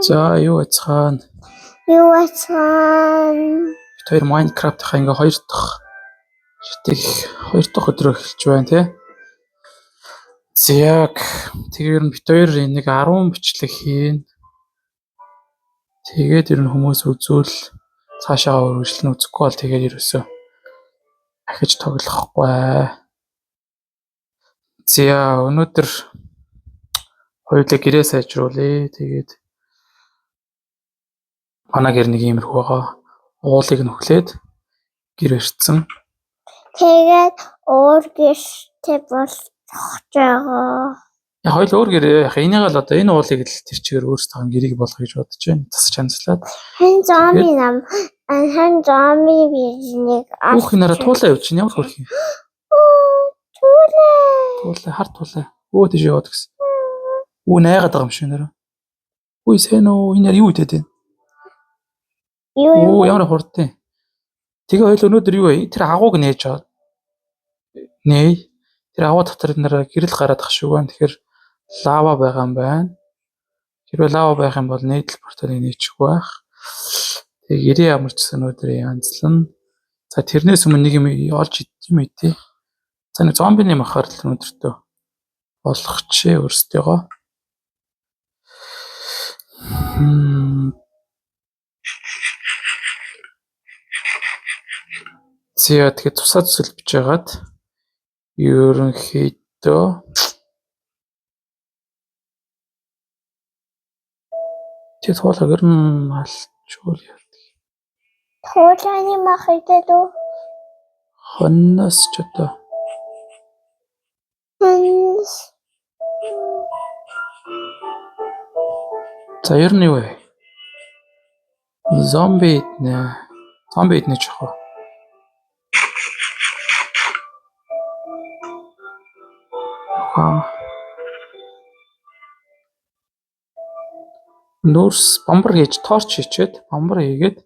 За юу яцхан. Бид хоёр Minecraft-ийнхаа ингээ хоёр дахь өдрөө эхэлж байна тий. Яг тэгээд бид хоёр нэг 10 бичлэг хийн. Тэгээд ер нь хүмүүс үзүүл цаашаа үргэлжлэн үзэхгүй бол тэгээд ерөөсөө ахиж тоглохгүй. Өнөөдөр хоёулаа гэрээ сайжруулъя. Тэгээд манай гэр нэг иймэрхүү байгаа. Уулыг нүхлээд гэр ирсэн. тэгээд өөр гэртэй болох байгаа. Хоёул өөр гэрээ яах. Энийг л одоо энэ уулыг л тэр чигээр өөрсдөө гэрийг болгох гэж бодож байна. Тас чанцлаад. Хэн зомби бижнийг Бүх нараа туулаа явж чинь ямар хөрх юм. Туулаа харт туулаа. Өө тийш яваад гэсэн. Найгаад байгаа юм шиг нэр. Үгүй сайн уу энэ юу идэт вэ? Ямар хурдтай. Тэгээ хоёул өнөөдөр юу вэ? Тэр агууг нээж аваад нээ. Тэр агуу дотор нэр гэрэл гараад ах шиг байна. Тэгэхээр лава байгаа юм байна. Хэрвээ лава байх юм бол нээдэл порталыг нээчих байх. Тэгээ гэрээ ямарчсан өнөөдөр янзлан. За тэрнээс өмнө нэг юм олж идэм ээ. За нэг зомбины махаар л өнөөдөртөө болгочихъя өөрсдийгөө. Тэгээд тусаа төсөл бич жагаад ерөнхийдөө тэгээд хоолойг ер нь алчуул яадаг. Хоолойны мах идээд үү? Хонноос ч одоо. За ер нь юу вэ? Зомби иднэ чихөө. Нүүрс бамбар хийж торч хийчээд бамбар хийгээд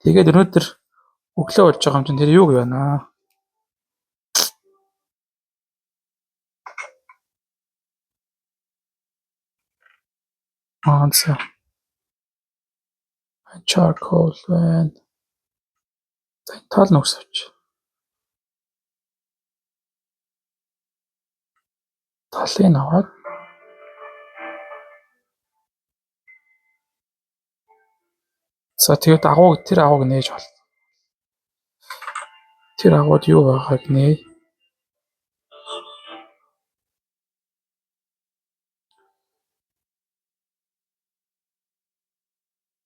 тэгээд өнөөдөр өглөө болж байгаа юм чинь тэр юу гэвэнаа. За. Charcoal байна. За тал нүүрс авч. Талын аваад за тэгээд тэр агууг нээж бол. Тэр агууд юу байгааг нээ.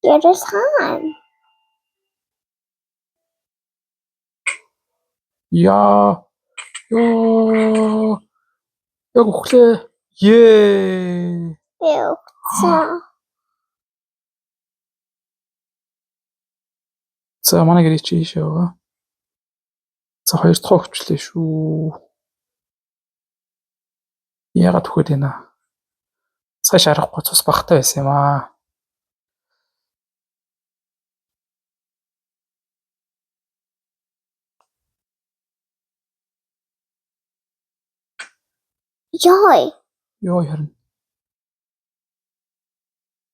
Гэрээс хаана? Яг өглөө. За манай гэрээ чи ийшээ байгаа. За хоёр дахь хөвчлээ шүү. Яагаад төхөд байна? Цааш арахгүй цус багтаа байсан юм аа. Ёо харин.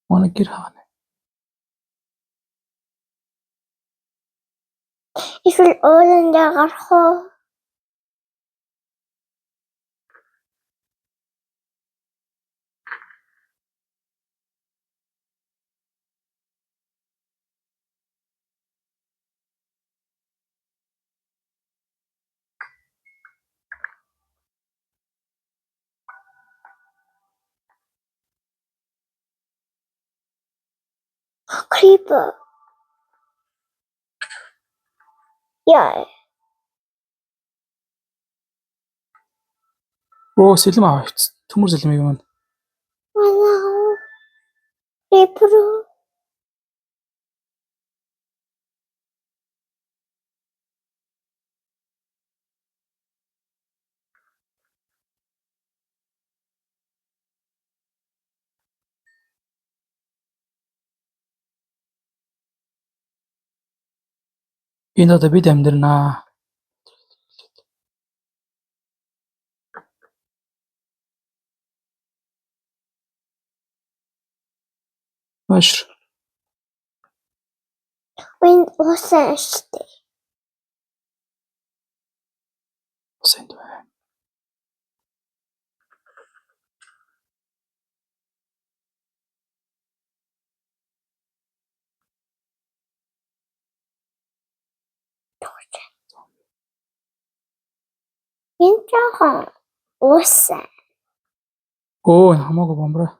Манай гэр хаана? Эсвэл ууландаа гарах уу? Creeper. Сэлэм аваа явц. Төмөр сэлмийг юм. Creeper. Энэ одоо бид амьдрнаа. Measure. Wind усан штэ. Усан байна. Wind жоохон усан. Оо хамаагүй бомбраа.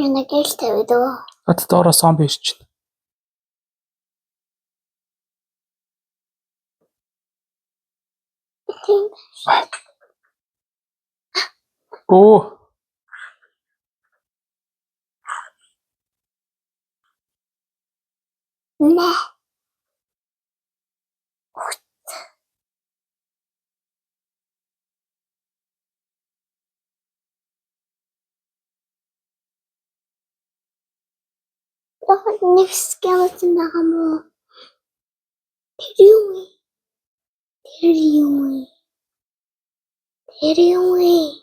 Яна гэл тавид оо. Гад доороо зомби ирчихнэ. Тийм. Оо. Нэ. Нэг skeleton байгаа мó. Тэр юм ээ.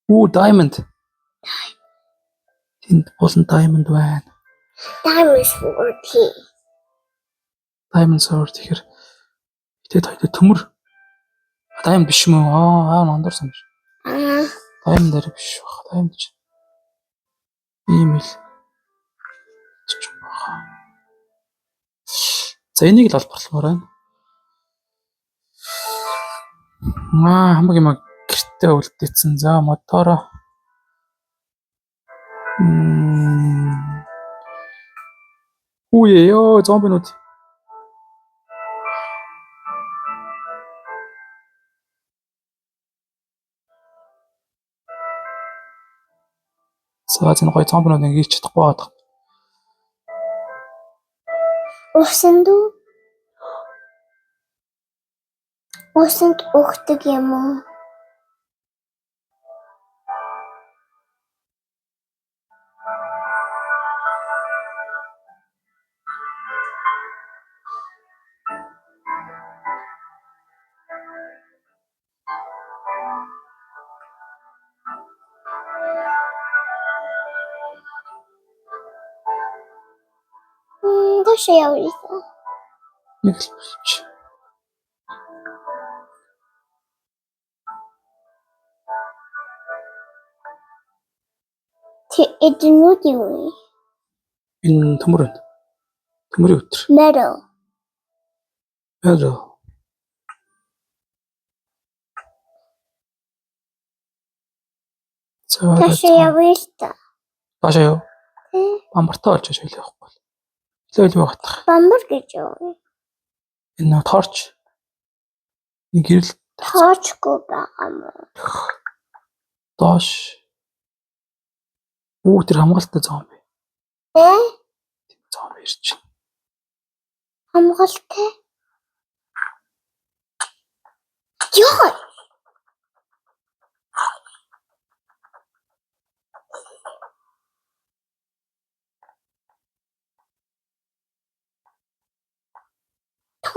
Оо diamond. Тэнд болон diamond байна. Diamond sword. Diamond sword тэгэхээр тэгээд хоёул төмөр. Diamond биш юм уу? Нандуурсан биш. Diamond дээр биш баг. Diamond ч. Ийм л. За энийг л албарлахаар байна. Хамаг юм гэртээ үлдээсэн. За мотороо. Үе ёо зомбинууд. За энэ гоё зомбинууд ингэж чадахгүй байгаа. Усанд өгдөг юм уу? Дэше явуулсан. Нэг л болчих. Эднүүд юу вэ? Энэ төмөр байна. Төмөрийн өтер. Metal. Дэше явуулсан. Баашаа юу? Бамбартай болж шойлоо явахгүй. Илүү багтах. Бамбар гэж юу? Энэ торч. Нэг гэрэл Тоочгүй байгаа мó. доош. Тэр хамгаалалттай зомби. Зомби ирж байна. Хамгаалтай. Ёо.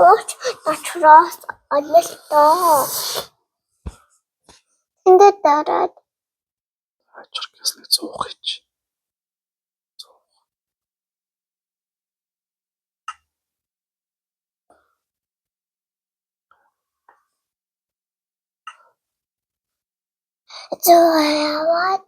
Тооч начраас аллаа. Энд дараад Чуркаас нэг зуух гэж. зөөваад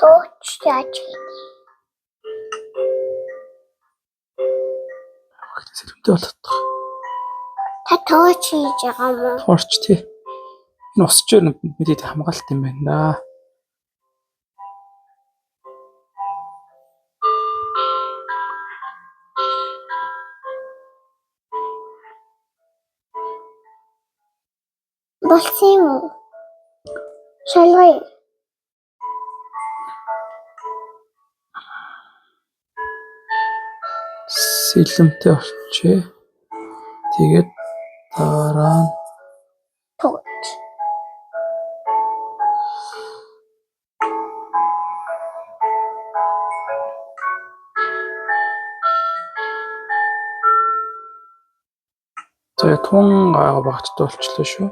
тооч яаж Сэлэмтэй болоод. та тооч хийж байгаа мó? Торч тий. Энэ усч ирнэ мэдээд хамгаалт юм байна да. Болсон юм уу? Шалгая. Сэлэмтэй орчээ. Тэгээд дараа нь Тууч. за тун багцтай болчихлоо шүү.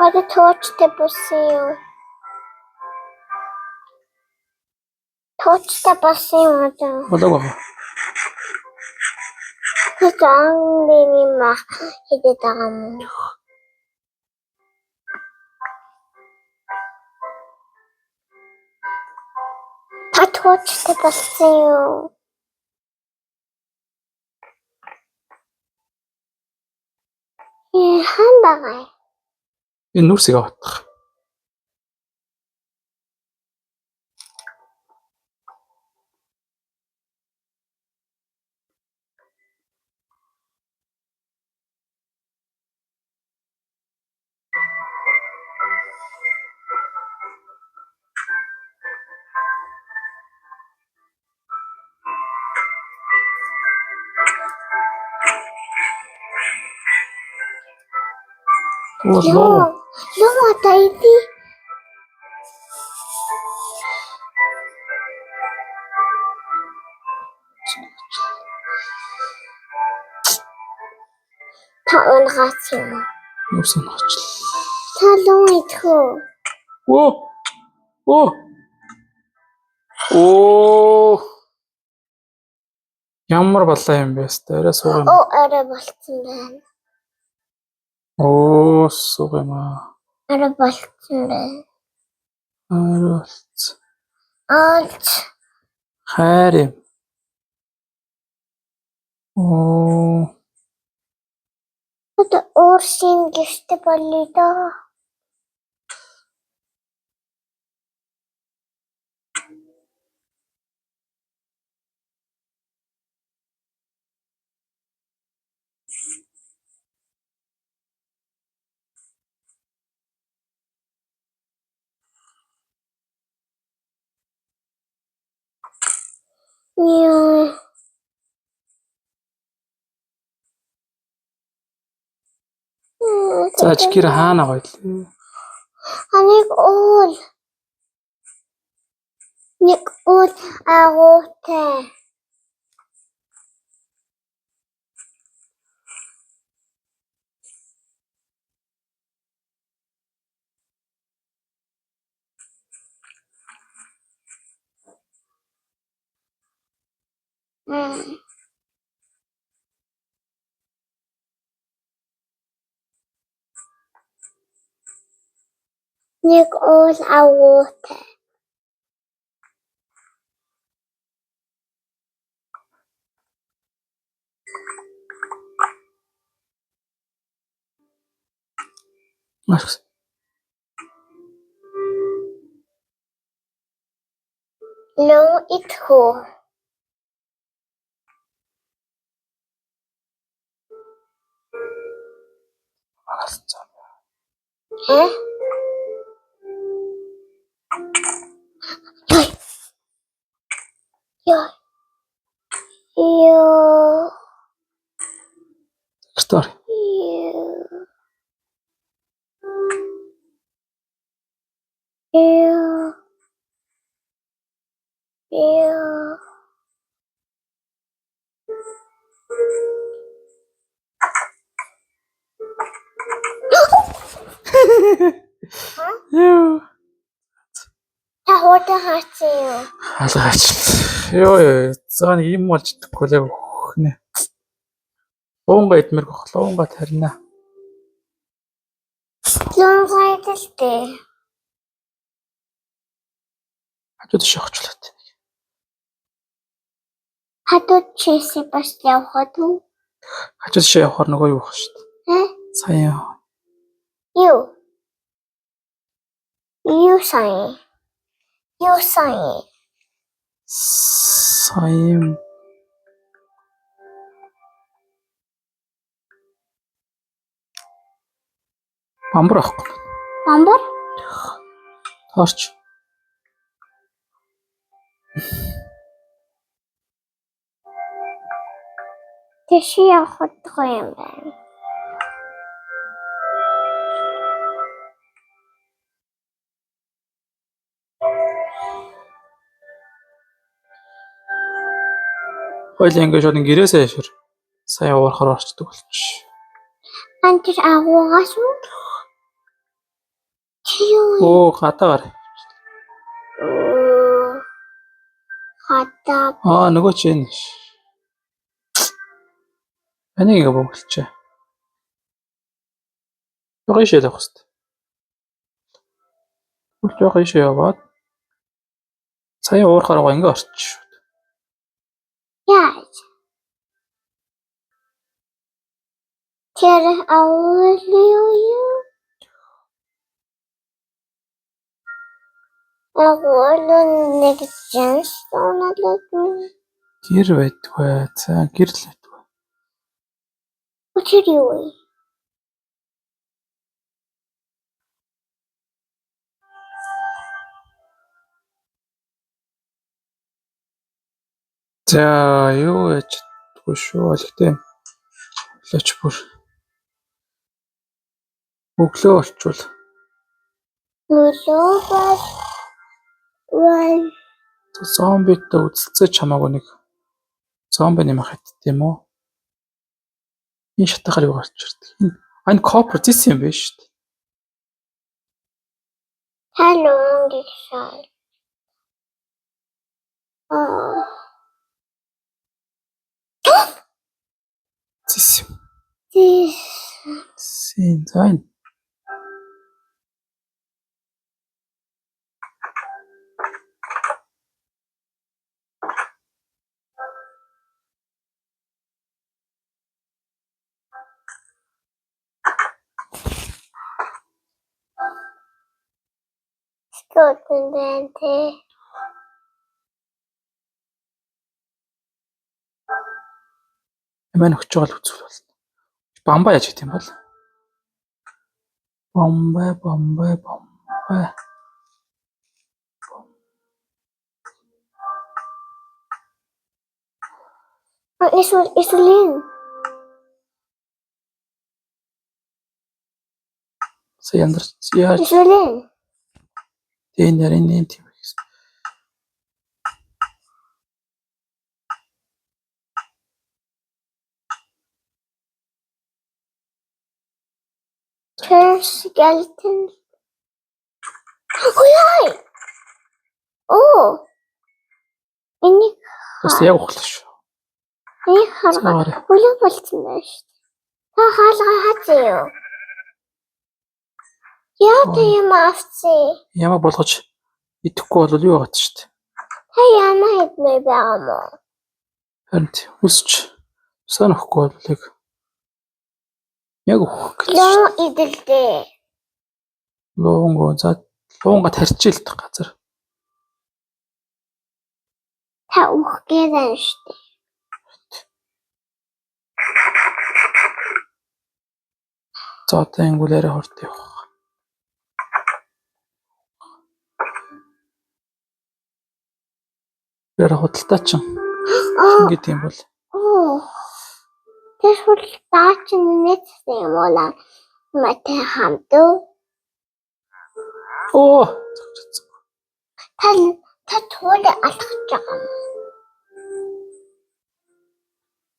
Одоо туучтай болсон юм. Туучтай болсон юм одоо. Болоог байгаа. Хэцэн юм хийгээд байгаа юм. Та туучтай болсон юм. Хан байгаа. Энэ нүрсийг авах. Лоо. Лоо тайди. Та унгаач юм. Нүрс наачлаа. Та лоо идэх. Оо. Оо. Оо. Ямар балаа юм бэ? Арай сууг юм. Оо арай болцсон байна. Оо сууг юм аа. Арай болцсон байна. Арайц. Аач. Хайр юм. Оо. Одоо ууршин гэрте болъё доо. Яа. За чигэр хаана гойлээ. Нэг уул. Нэг уул агуутай. Нэг уул агуутай. Маркс. Лоо идэх. Агаарсан. Яа. Яа. Стор. Яа. Яа. Юу. Та хууч Өөдөө хаачихсан юу? Алгаач. Ёо, заа нэг юм болж идэхгүй лээ хөхнэ. Уунга идмэр гох, уунга тарина. Лонгойдэлтэй. Хажууд шахчлаад. Хадууд чийсээ бас явхад уу? Хажууд шээ явахаар нөгөө юу байх шүү дээ. Сая. Юу? Юу сайн? Юу сайн? Сая. Бамбар ахгүй. Бамбар? Таарч. Тэши явхад гоё юм байна. Хойл ингэж шууд гэрээсээ шир. Сая уурахаар орчдөг болчих. Антиш агуугаас уу? Чиүү. Оо, хатаагаар. Хатаа. Нөгөө чинь. Энийг бөглөчээ. Жоох ишээ тавих хэрэгтэй. Жоох ишээ яваад. Сая уурахаар ингээ орчих. Яаж? Тэр авуулюу? Агуулын нэг жанс тоналог. Гэр байдгүй. За гэрл байдгүй. Учир юу вэ? За юу яж чадгүй шүү. Гэхдээ лоч бүр өглөө орчвол Өглөө бас зомбитой үзэлцэж хамаагүй нэг зомби нэмэх хэвчээ юм уу? Энэ шатахаар юу гарч ирдэг. Энэ копер зис юм биш шүү дээ. Hello гişan. Зис. This Син зайн. skoten den till. Эмэн өгч байгаа л үзүүл болно. Бамбай яаж гэдэг юм бол? Бомбай. Isolin. Саяндар яаж Isolin. тийм нарийн нэм тийм гэсэн. Skeleton. Ой! Оо. Энийг Бас яг ухлаа шүү. хараа. Хөлөө болцсон байна шүү. Та хаалгаа хацаа юу? Яа та юм авцээ. Ямаа болгож идэхгүй бол юу гат шүү дээ. Та ямаа идмээр байгаа мó? Харин үсч санахгүй бол яг өгөх гэж. Лоо идэлдээ. Луунга тарчил газар. Та өгөх гээд байна шүү. За одоо ингүүлээрээ хорт явах. Яра худалдаа ч ингэ тийм бол. Тэр худалдаа ч нэцсэн юм уу? Матай хамтуу. Оо. Та туул алхаж байгаа юм.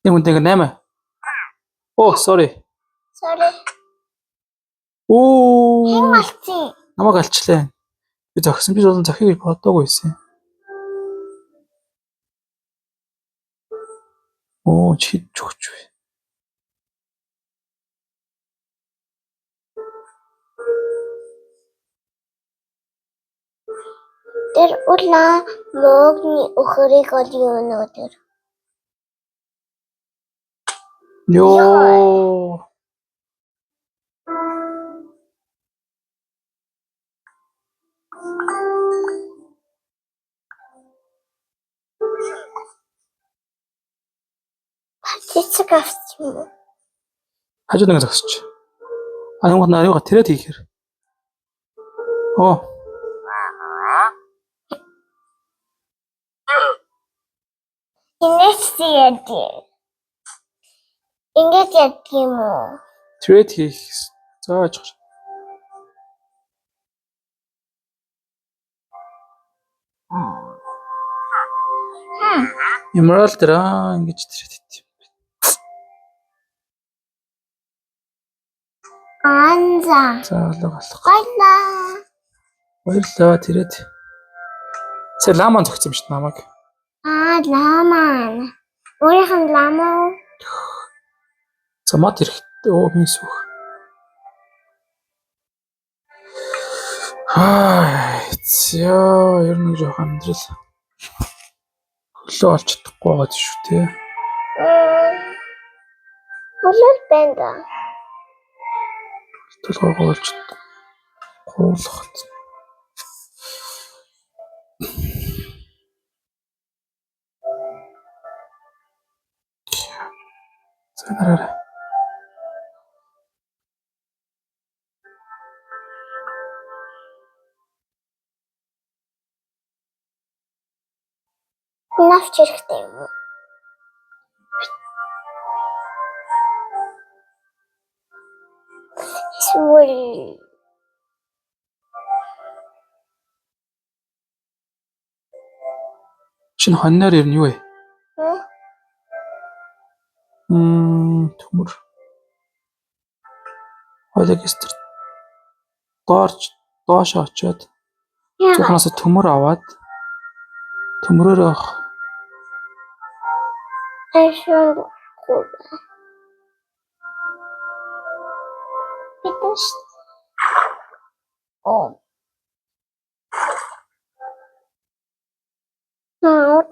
Нэг үнтэй 8. Оо, sorry. Sorry. Оо. Хэн алцсан? Намайг алчлаа. Би зогсон. Би болон зохийг бодоогүй байсан. Оо чи чухч вэ? Тэр улаан мөгний өхөрийг олё өнөөдөр. Ёо. Цэцэг авч юм уу? Хажууд нэг зогсож. Аюугаа нарийгаа тэрэд хийхээр. Оо. Инээс яади. Ингээд яадаг юм уу? Тэрэд хийх. Зааж. Юмрал дээр ингэж тэрэд хийх. Анза. Заалга алах. Баярлаа. тэрэд. Сэ ламан зогцсон юм шүү дээ намайг. Ламаа. Өөрийнх нь ламаа. За мод ирэхтэй минь сүх. Яа, ер нь жоох амдрал. Хөлөө олж чадахгүй байгаа шүү дээ. Хөлөө байна. Толгойгоо олж гуулах. Санаарай. Навч хэрэгтэй юм уу? Эсвэл Шинэ хоньноор ер нь юу вэ? Төмөр. Хойлогистер. Доош очоод цухнаас төмөр аваад төмрөөр айшгүй. Битэш.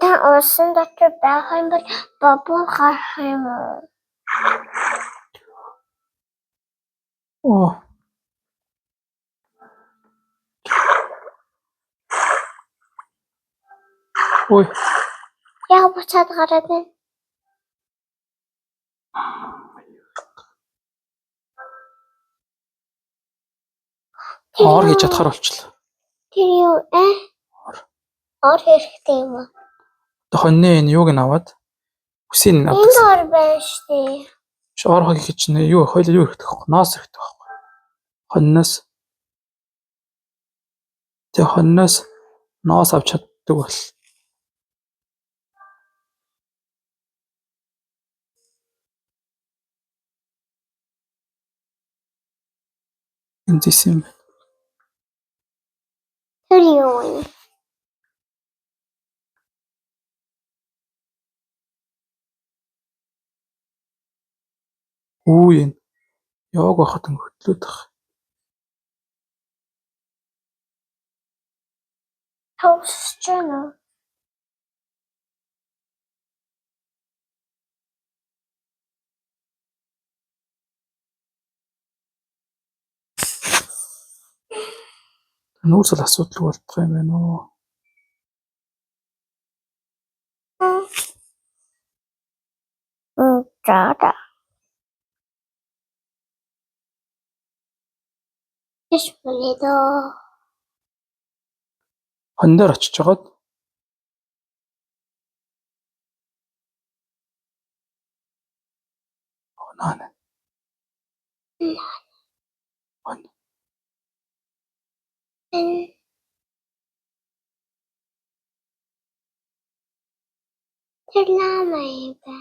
Та усан дотор байх юм бол бабур гарах юм уу? Оо. Ой. Яг буцаад гараад байна. Ор хийж чадхаар болчихлоо. Тэр юу ор хэрэгтэй юм уу? Хоньны энэ юуг нь аваад үсийг нь авдаг. Энэ ор байна штэ. Ор хог хийж чинь юу хойлоо юу хэрэгтэй вэ? Ноос хэрэгтэй байхгүй. Хоньноос. Тэг хоньноос ноос авч чаддаг бол. Энэс юм. Тэр юу вэ? Үу юм. Яваг байхад хөтлөөд тах. Товсч байна. Нүүрсэл асуудал болчих юм байна уу? За. Тэш болоо. Хонь дээр очиж жагаад оноо. Хонь. Тэр ламаа ба.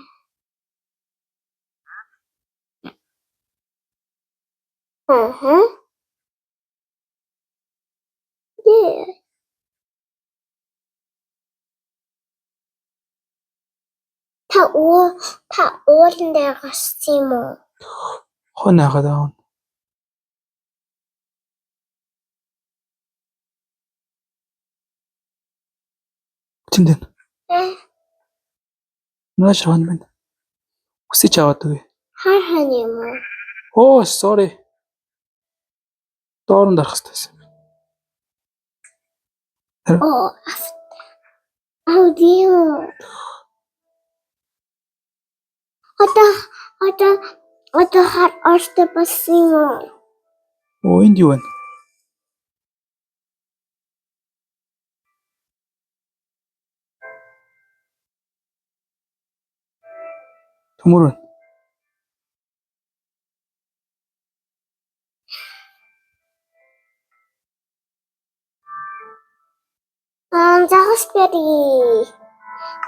Та уулан дээр гассан юм уу? Хонь хагаад аав. Тэнд. Наач хаан байна. Үсэж аваад өгье. Хаа юм уу? Оо, sorry. Доорн дарах хэрэгтэйсэн. Оо. Аудио. Одоо хар ортой болсон юм уу? Оо, энд юу вэ? Төмөр байна. Загас бери.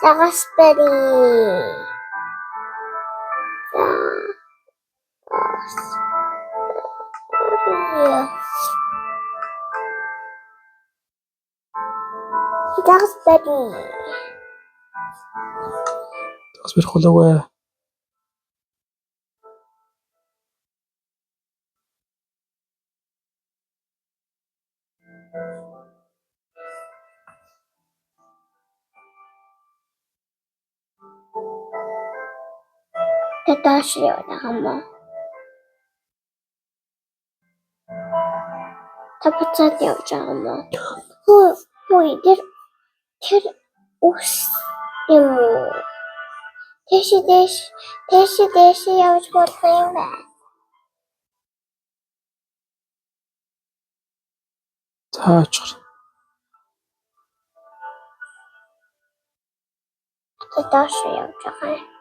Загас бери. Бас бэрх болоогүй. Тэташ яваа юм уу? Тапцаад явж байгаа юм уу? Хөөе тэр ус юм уу? Тэш явж болох юм байна. Цаач. Тэташ явж байгаа юм.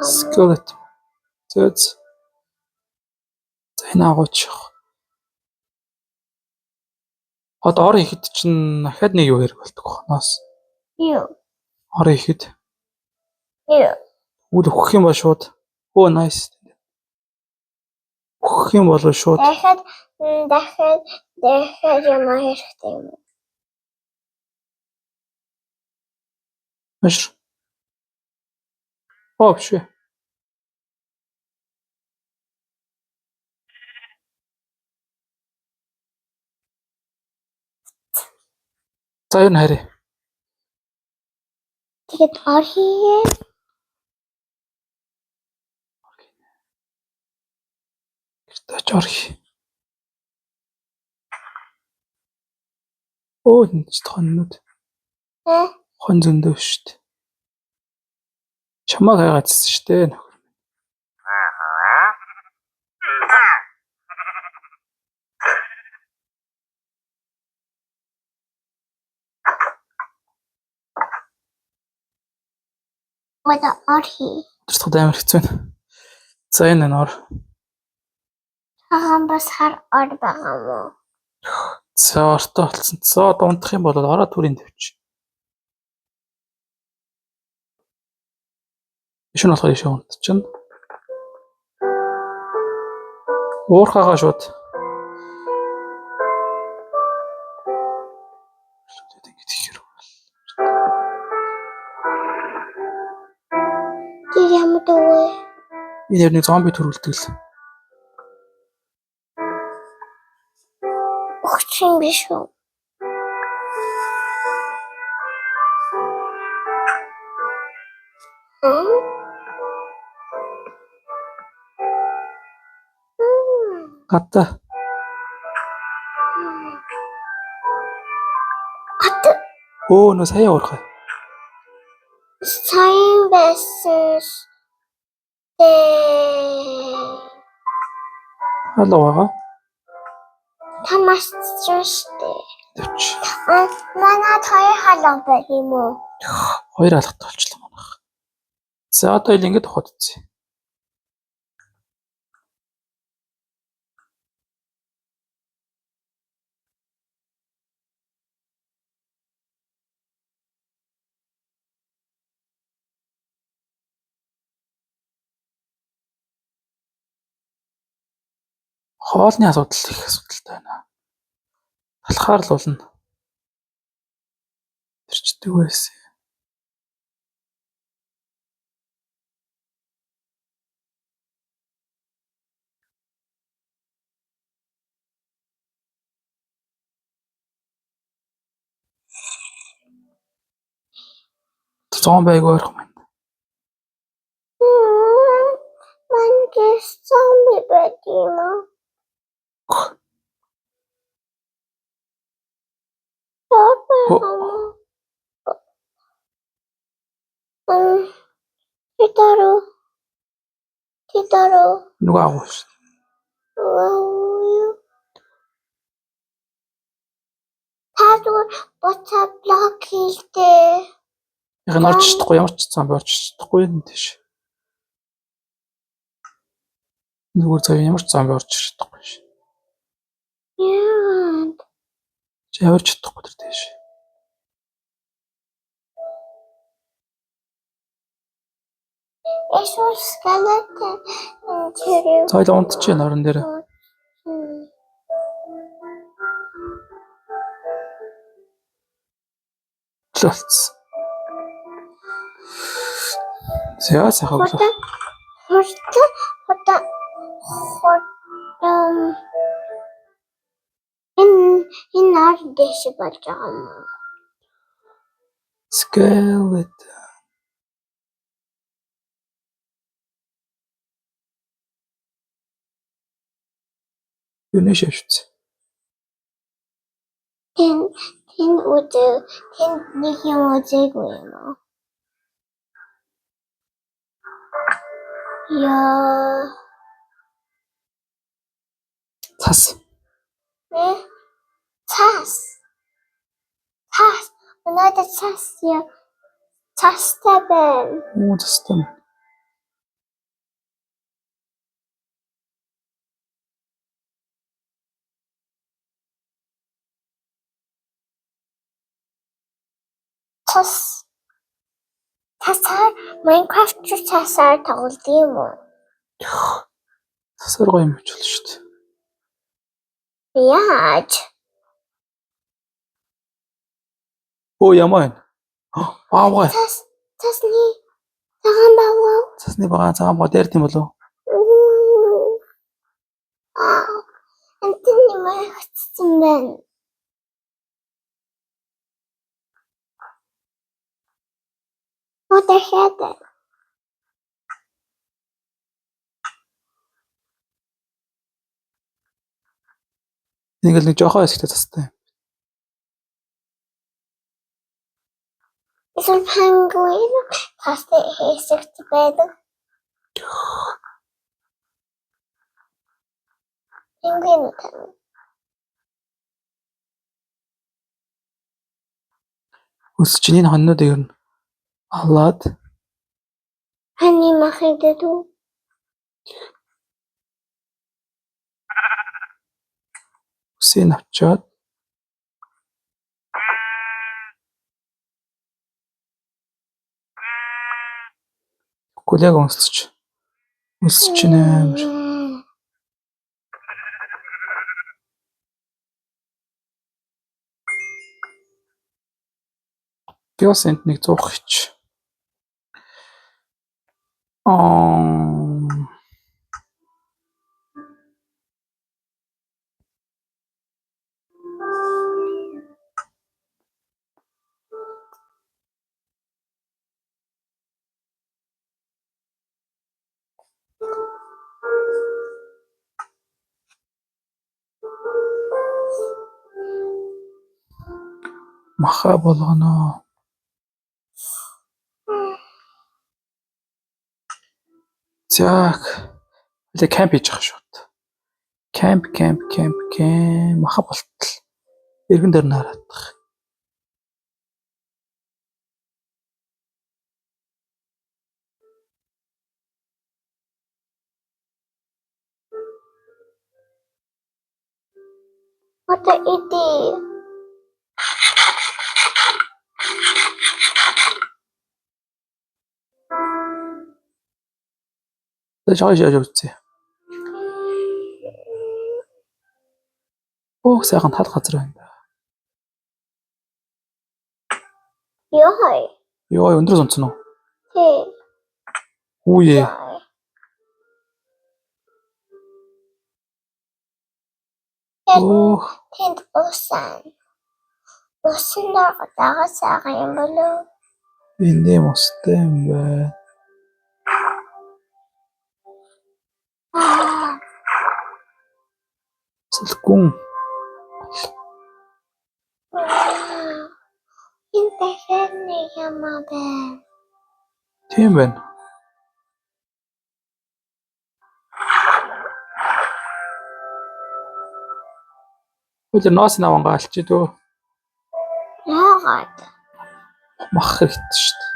Скелет. Зөөц. За энэ агууч. Хот ор ихэд чинь дахиад нэг юу хэрэг болдог хоноос. Юу? Ор ихэд. Юу? Үл өгөх юм бол шууд. Оо, nice. Өгөх юм бол шууд. Дахиад юм хэрэгтэй юм уу? Маш. Оо, биш үү. За юу нэрэ? Тэгээд ор хийе. Гэртеч ор хий. Оо, энэ ч хоннууд. Хон зөндөө шүү дээ. Чамаа хайгаадсэн шүү дээ. Одоо ор хий. Тэрсгд амар хэцүү байна. За энэ ор. Хаан бас хар ор байгаа юм уу? За ортой болсон. За одоо унтах юм бол ороо түрийн тавьч. Ишүүн болохоор ишээ унтчихна. Уурхагаа шууд. Тэр ямар дөө? Энэ нэг зомби төрүүлдэг л. Өгчин биш үү? Гата. Оо, нөө сая уурхаа. Сайн байсан. Халуугаа. Тамаас шүү. Тавьч. Манай хоёр халуун байх юм уу? Хоёр алхад болчлоо манайх. За одоо ил ингэж ухаад үзье. Хоолны асуудал их асуудалтай байна. Талхаар л болно. Тэрчдэг байсан. Зон байг ойрхон байна. Мань гэсэн би байт юм уу? Титару. Нөгөө агуу шүү. Тасвар боцоо блок хийлдээ. Яг нь орж чадахгүй ямар ч зам орж чадахгүй юм тийш. Зүгээр цаа ямар ч зам орж чадахгүй ш. Яа. Чи явж чадахгүй тэр тийш. Эсвэл скелетон тэр. Цайл унтчих норон дээр. Лоц. Зяа сахаг. Хота. Энэ нар дэш болж байгаа юм. Skeleton. Юунэ шавьц. Тэн нэг юм үзээгүй юм уу? Яа. Цас. Цас. Надад цас яа. Цастай байна. Оо цастай. Цасаар Minecraft цасаар тоглолт юм уу? Цасаар гоё юм болж болно шүү дээ. Яаж? Оо ямаа байна. Аавгаа. Цасны цагаан бааваа. Цасны цагаан боо дээрд юм болов? Антин юм хэцсэн байна. Дахиад. Нэг жоохон хэсэгтэй цастай. Эсвэл пангуин цастай хэсэгт байдаг. Пангуин тань. Өсчний хоннууд ер нь аваад Хани махидэд үү? үсээ авчаад гүлэг өсч нээр. Геосент нэг 100 хич. Маха болгоно. Так. Или кемп хийж байгаа шүү дээ. Кемп маха болтол. Иргэн дээр нь хараадах. Одоо идээ. Жоо үзье. Оо сайхан тал газар байна. Йоо өндрөөс онцсон уу? Тий. Үе. Оо Тэнд усан. Усан дагаж байгаа юм болов. энэ мостой юм байна. Сэлгүн. Энэ дахиад нэг юм байна. Тийм байна. Өдөр ноос наван гаалч дөө. Яагаад? Мах хэрэгтэй шүү дээ.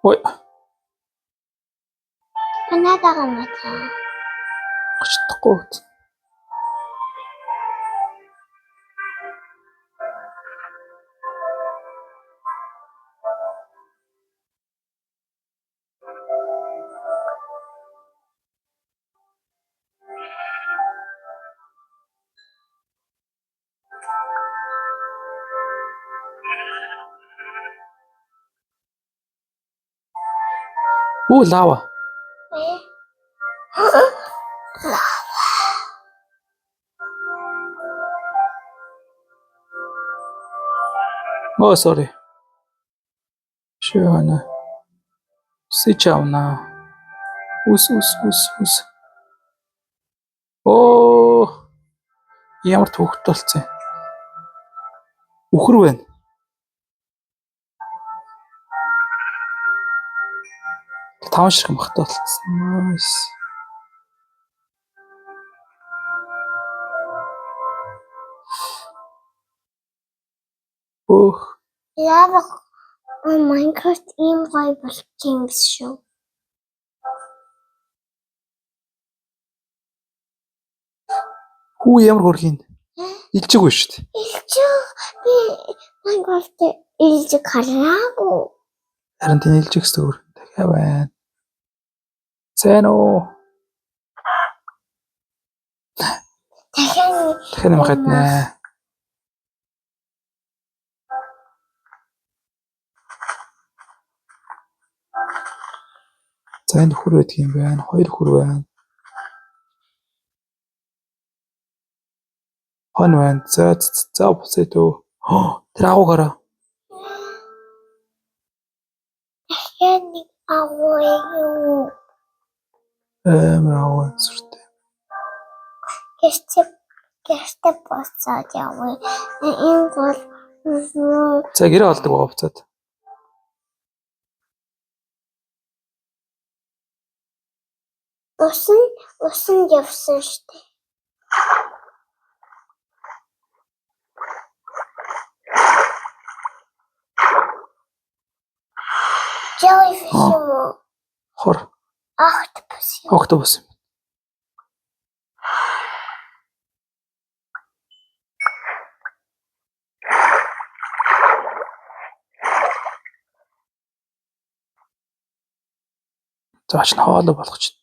Ой, Танаад байгаа юм байна. очдохгүй. Оо лава. Oh, sorry. Шөөна. Сичавна. Ус. Оо. Ямар төвхт болцсон. Үхэр байна. Таван шиг махтай болцсон. Nice. Өх. Яагаад Minecraft ийм гоё болчих юм шүү. Хүү ямар хөрхийн. Илжиг биш шүү дээ. Би Minecraft илжиг хараагүй. Харин тийм илжиг зүгээр. Дахиад байна. Зэн үү. Дахиад юм гаднаа. За энэ хөр байдаг юм байна. 2 хөр байна. Хон байна. За буцаа дөө. Тэр агуугаараа. Дахиад нэг агуу юу. Агуу сүртэй. Гэстэ боцоод яваа. Энэ гол За гэрээ олдог байгаа буцаад. Усан явсан штэ. Jellyfish юм уу? Хор. Octopus. Зааш нь хоолой болгоч.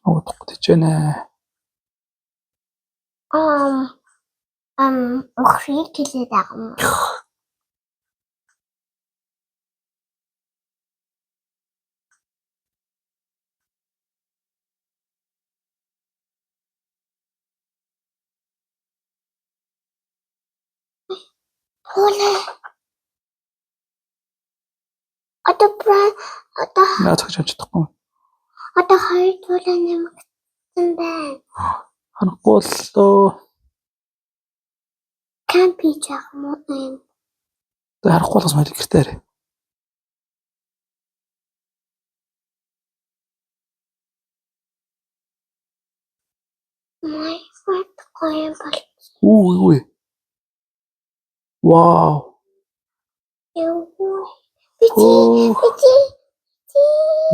Утга тийчэнэ. Охрыг хэлээд байгаа юм. Хөлөө. Наач чадахгүй. Одоо 2 туулаа нэмэгдсэн байна. Ханахгүй лөө. Кампи жах муу юм. Тэ харахгүй болохос мэл гэртээ арай. Minecraft гоё бол. Үгүй. Вау. Юу.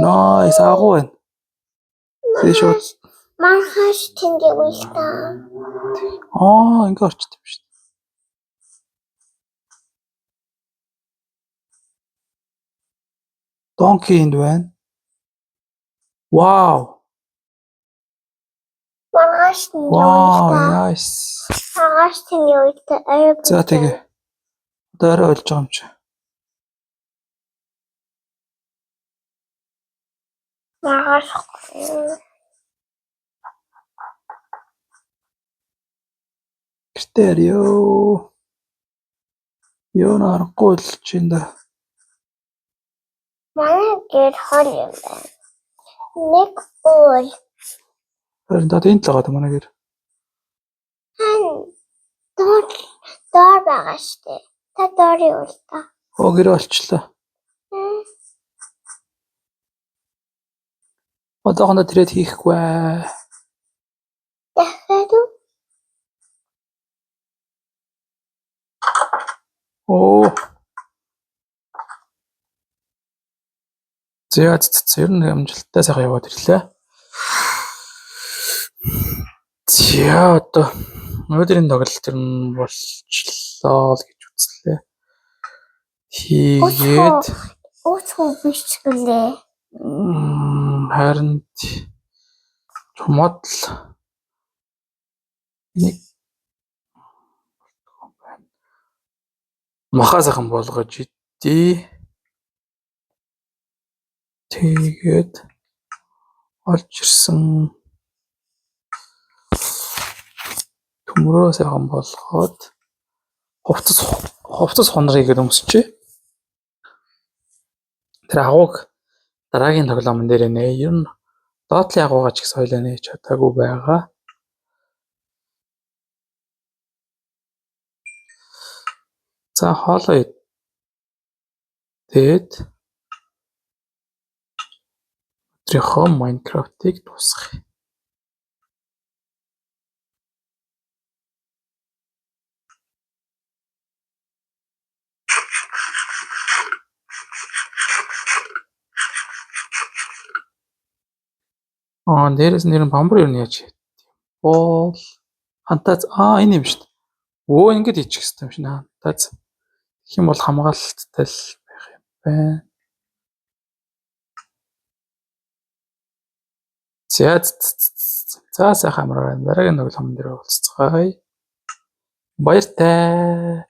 Nice, агуу байна. Тэгээ шууд Маргааш тэнгэрвэл та. ингээ орчт юм шүү дээ. Donkey энд байна. Wow. Маргааш тэнгэрвэл Wow, та. nice. Маргааш тэнгэрвэл та. За тэгээ. Одоо арай олж байгаа юм чи. Маргааш. Гэртээр ёо. Ёо нарахгүй л чинь да. Манай гэр хол юм байна. Нэг уул. Харин дад энд л байгаа да манай гэр. Доор байгаа штэ. Та доор юу л та. Гэр олчлаа. Одоохондоо тэрээд хийхгүй. Дахиад уу? Ер нь амжилттай сайхан яваад ирлээ. За одоо өнөөдрийн тоглолт ер нь болчлоо л гэж үзлээ. Тэгээд Өөцгөө биш ч гэлээ. харин чумд л нэг махаа сайхан болгож идээ. Тэгээд олж ирсэн төмрөө сайхан болгоод хувцас хонорыг өмсчээ. Тэр агууг дараагийн тоглоомн дээр нэ ер нь доотлын агуугаа ч их соёлоо нээж чадаагүй байгаа. За хоолоо идээд өдрийнхөө Майнкрафтыг дуусгая. Дээрээс нэр нь бамбар юу яаж хийв? Бол хантаац энэ юм шүү дээ. Ингэж ичих хэрэгтэй юм шиг хантаац. Тэгэх юм бол хамгаалттай л байх юм байна. За сайхан амраа. Дараагийн тоглоом дээр уулзцгаая. Баяртай.